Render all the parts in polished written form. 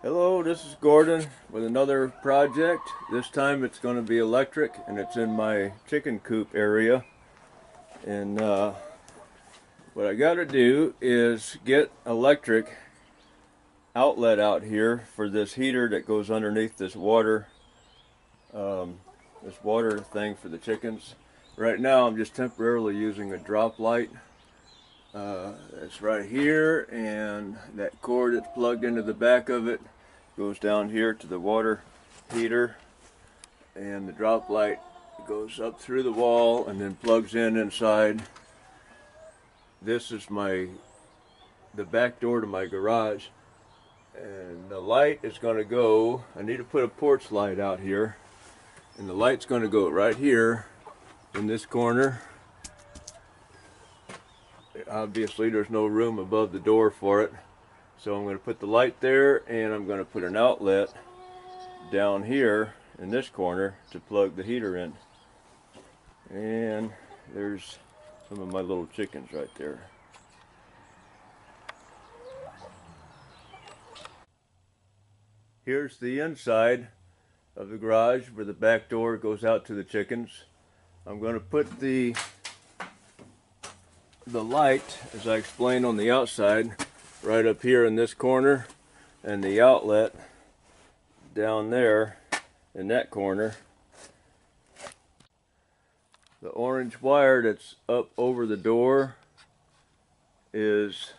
Hello, this is Gordon with another project. This time it's going to be electric and it's in my chicken coop area. And what I got to do is get electric outlet out here for this heater that goes underneath this water thing for the chickens. Right now I'm just temporarily using a drop light. It's right here, and that cord that's plugged into the back of it goes down here to the water heater, and the drop light goes up through the wall and then plugs in inside. This is the back door to my garage, and the light is going to go, I need to put a porch light out here, and the light's going to go right here in this corner. Obviously there's no room above the door for it, so I'm going to put the light there, and I'm going to put an outlet down here in this corner to plug the heater in. And there's some of my little chickens right there. Here's the inside of the garage where the back door goes out to the chickens. I'm going to put the light, as I explained, on the outside right up here in this corner, and the outlet down there in that corner. The orange wire that's up over the door is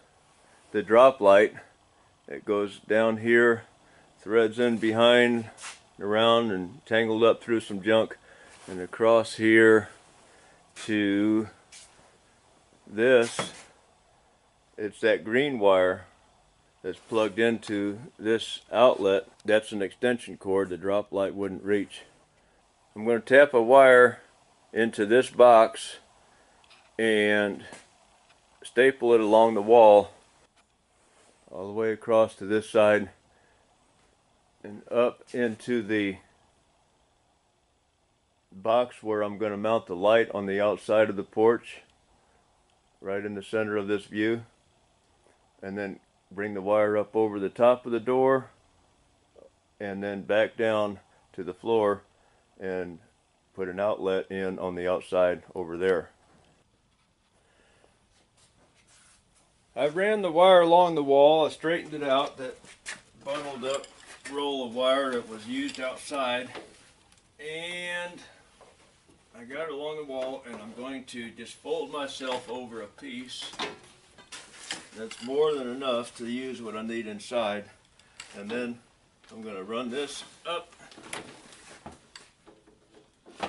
the drop light. It goes down here, threads in behind, around, and tangled up through some junk, and across here to this. It's that green wire that's plugged into this outlet. That's an extension cord the drop light wouldn't reach. I'm going to tap a wire into this box and staple it along the wall all the way across to this side and up into the box where I'm going to mount the light on the outside of the porch, right in the center of this view, and then bring the wire up over the top of the door and then back down to the floor and put an outlet in on the outside over there. I ran the wire along the wall. I straightened it out, that bundled up roll of wire that was used outside, and I got it along the wall, and I'm going to just fold myself over a piece that's more than enough to use what I need inside, and then I'm going to run this up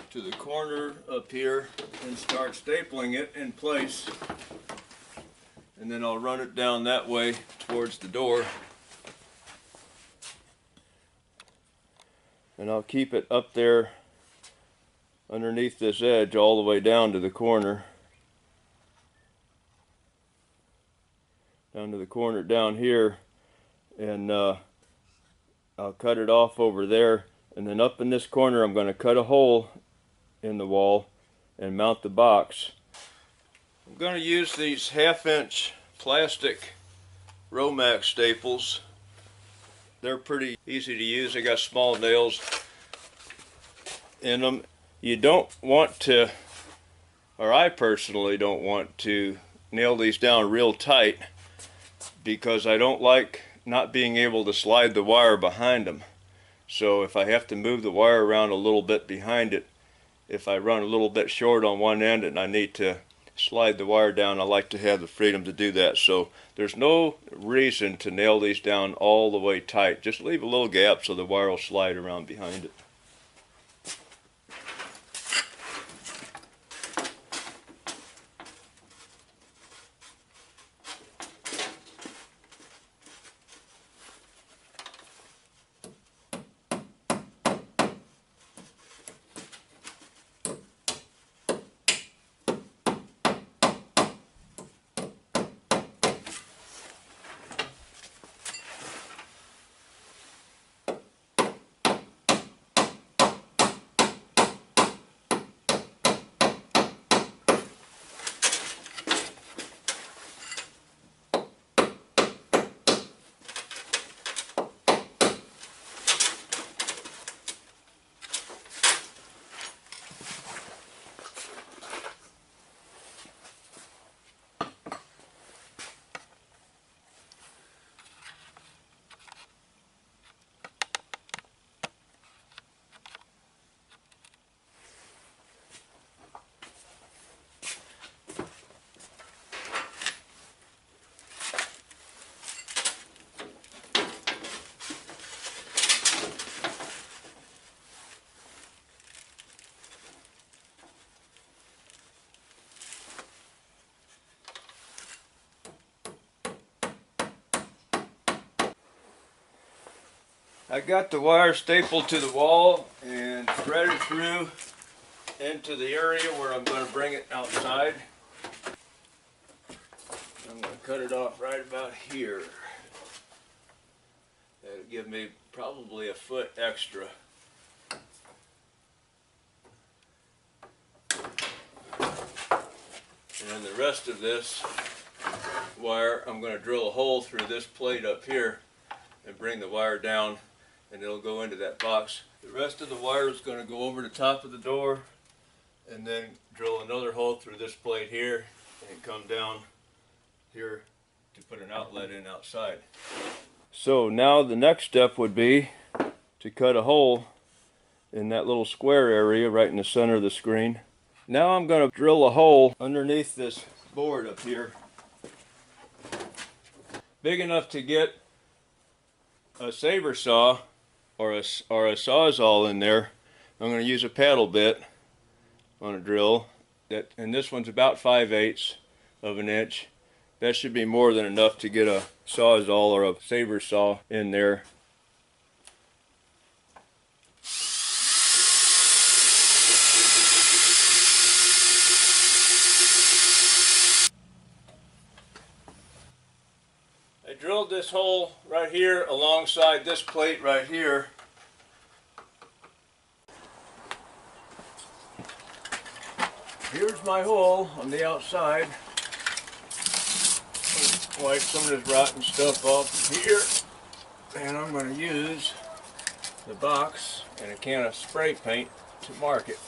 to the corner up here and start stapling it in place, and then I'll run it down that way towards the door, and I'll keep it up there underneath this edge all the way down to the corner. Down here, and I'll cut it off over there, and then up in this corner I'm going to cut a hole in the wall and mount the box. I'm going to use these 1/2-inch plastic Romax staples. They're pretty easy to use. They got small nails in them. You don't want to, or I personally don't want to, nail these down real tight, because I don't like not being able to slide the wire behind them. So if I have to move the wire around a little bit behind it, if I run a little bit short on one end and I need to slide the wire down, I like to have the freedom to do that. So there's no reason to nail these down all the way tight. Just leave a little gap so the wire will slide around behind it. I got the wire stapled to the wall and threaded through into the area where I'm going to bring it outside. I'm going to cut it off right about here. That'll give me probably a foot extra. And then the rest of this wire, I'm going to drill a hole through this plate up here and bring the wire down, and it'll go into that box. The rest of the wire is going to go over the top of the door and then drill another hole through this plate here and come down here to put an outlet in outside. So now the next step would be to cut a hole in that little square area right in the center of the screen. Now I'm going to drill a hole underneath this board up here, big enough to get a saber saw or a sawzall in there. I'm going to use a paddle bit on a drill, and this one's about 5/8 of an inch. That should be more than enough to get a sawzall or a saber saw in there. I drilled this hole right here alongside this plate right here. Here's my hole on the outside. Wipe some of this rotten stuff off here, and I'm going to use the box and a can of spray paint to mark it.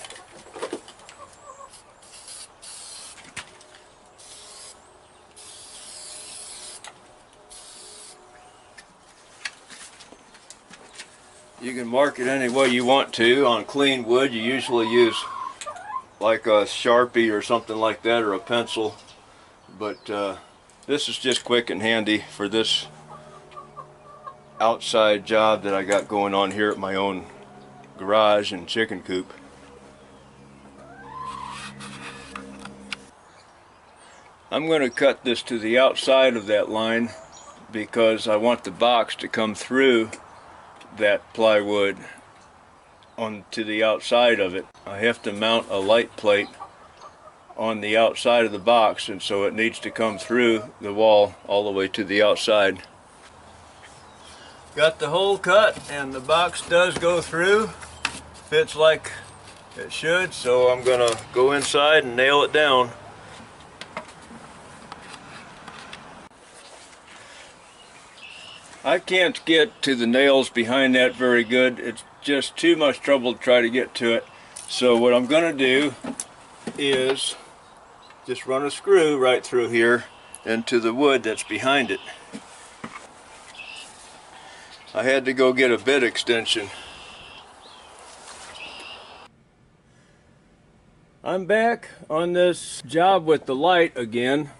You can mark it any way you want to. On clean wood, you usually use like a Sharpie or something like that, or a pencil, but this is just quick and handy for this outside job that I got going on here at my own garage and chicken coop. I'm going to cut this to the outside of that line because I want the box to come through that plywood onto the outside of it. I have to mount a light plate on the outside of the box, and so it needs to come through the wall all the way to the outside. Got the hole cut, and the box does go through. Fits like it should, so I'm gonna go inside and nail it down. I can't get to the nails behind that very good. It's just too much trouble to try to get to it. So what I'm gonna do is just run a screw right through here into the wood that's behind it. I had to go get a bit extension. I'm back on this job with the light again.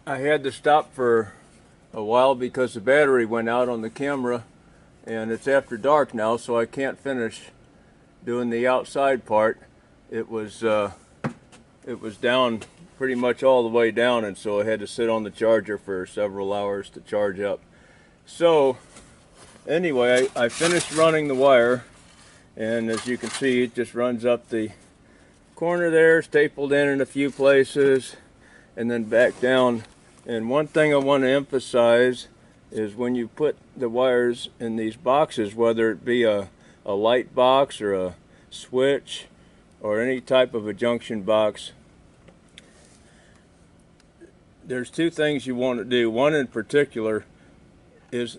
I had to stop for a while because the battery went out on the camera, and it's after dark now, so I can't finish doing the outside part. It was down pretty much all the way down, and so I had to sit on the charger for several hours to charge up. So anyway, I finished running the wire, and as you can see, it just runs up the corner there, stapled in a few places, and then back down. And one thing I want to emphasize is when you put the wires in these boxes, whether it be a light box or a switch or any type of a junction box, there's two things you want to do. One in particular is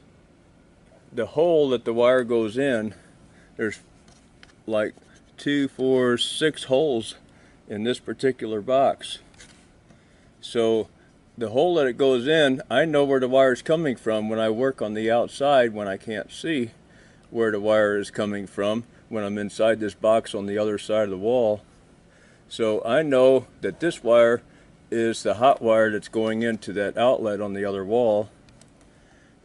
the hole that the wire goes in. There's like 2, 4, 6 holes in this particular box. So the hole that it goes in, I know where the wire is coming from when I work on the outside, when I can't see where the wire is coming from when I'm inside this box on the other side of the wall. So I know that this wire is the hot wire that's going into that outlet on the other wall,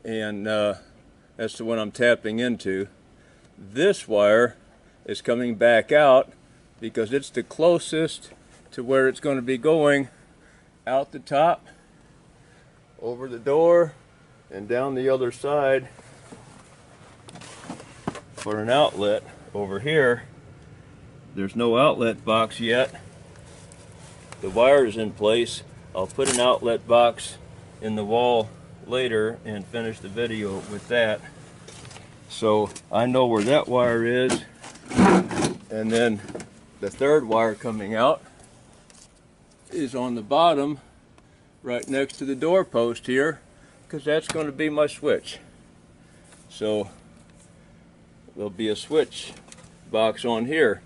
and that's the one I'm tapping into. This wire is coming back out because it's the closest to where it's going to be going, out the top, over the door, and down the other side. for an outlet over here. There's no outlet box yet. The wire is in place. I'll put an outlet box in the wall later and finish the video with that. So I know where that wire is. And then the third wire coming out is on the bottom right next to the doorpost here, because that's going to be my switch. So there'll be a switch box on here.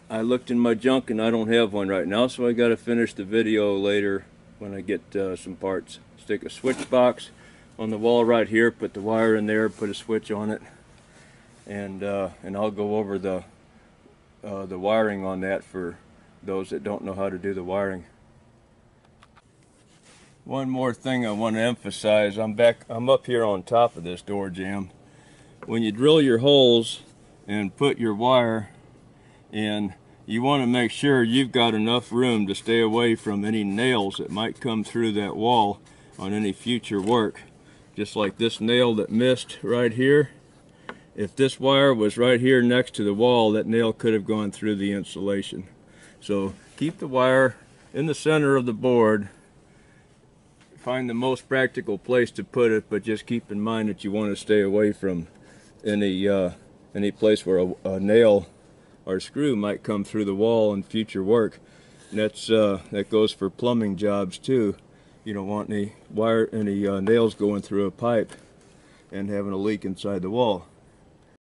I looked in my junk and I don't have one right now, so I got to finish the video later when I get some parts. Stick a switch box on the wall right here, put the wire in there, put a switch on it, and I'll go over the wiring on that for those that don't know how to do the wiring. One more thing I want to emphasize, I'm up here on top of this door jamb. When you drill your holes and put your wire in, you want to make sure you've got enough room to stay away from any nails that might come through that wall on any future work. Just like this nail that missed right here. If this wire was right here next to the wall, that nail could have gone through the insulation. So keep the wire in the center of the board. Find the most practical place to put it, but just keep in mind that you want to stay away from any place where a nail or screw might come through the wall in future work. And that goes for plumbing jobs too. You don't want any nails going through a pipe and having a leak inside the wall.